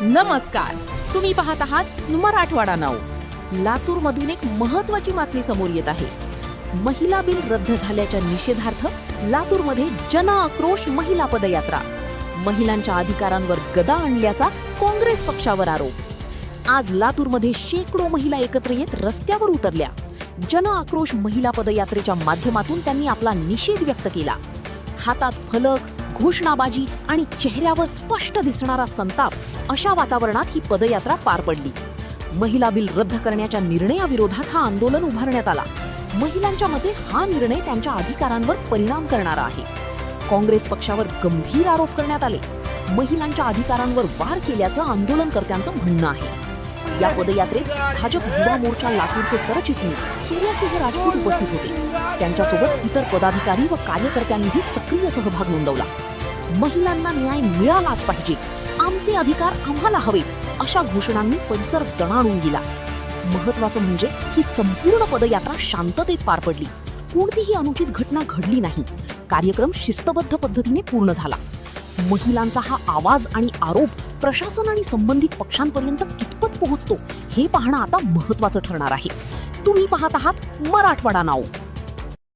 नमस्कार, तुम्ही पाहत आहात मराठवाडा नाऊ. लातूरमधून एक महत्त्वाची बातमी समोर येत आहे. महिला बिल रद्द झाल्याच्या निषेधार्थ लातूरमध्ये जन आक्रोश महिला पदयात्रा. महिलांच्या अधिकारांवर गदा आणल्याचा काँग्रेस पक्षावर आरोप. आज लातूरमध्ये शेकडो महिला एकत्र येत रस्त्यावर उतरल्या. जन आक्रोश महिला पदयात्रेच्या माध्यमातून त्यांनी आपला निषेध व्यक्त केला. हातात फलक, घोषणाबाजी आणि चेहऱ्यावर स्पष्ट दिसणारा संताप अशा वातावरणात ही पदयात्रा पार पडली. महिला बिल रद्द करण्याच्या निर्णयाविरोधात हा आंदोलन उभारण्यात आला. महिलांच्या मते हा निर्णय त्यांच्या अधिकारांवर परिणाम करणारा आहे. काँग्रेस पक्षावर गंभीर आरोप करण्यात आले. महिलांच्या अधिकारांवर वार केल्याचं आंदोलनकर्त्यांचं म्हणणं आहे. या पदयात्रेत भाजप युवा मोर्चा लातूरचे सरचिटणीस सूर्यसिंह राजपूत उपस्थित होते. त्यांच्यासोबत इतर पदाधिकारी व कार्यकर्त्यांनीही सक्रिय सहभाग नोंदवला. महिलांना न्याय मिळालाच पाहिजे, आमचे अधिकार आम्हाला हवेत अशा घोषणांनी परिसर दणाणून गेला. महत्त्वाचं म्हणजे ही संपूर्ण पदयात्रा शांततेत पार पडली. कोणतीही अनुचित घटना घडली नाही. कार्यक्रम शिस्तबद्ध पद्धतीने पूर्ण झाला. महिलांचा हा आवाज आणि आरोप प्रशासन आणि संबंधित पक्षांपर्यंत कितपत पोहोचतो हे पाहणं आता महत्त्वाचं ठरणार आहे. तुम्ही पाहत आहात मराठवाडा नाऊ.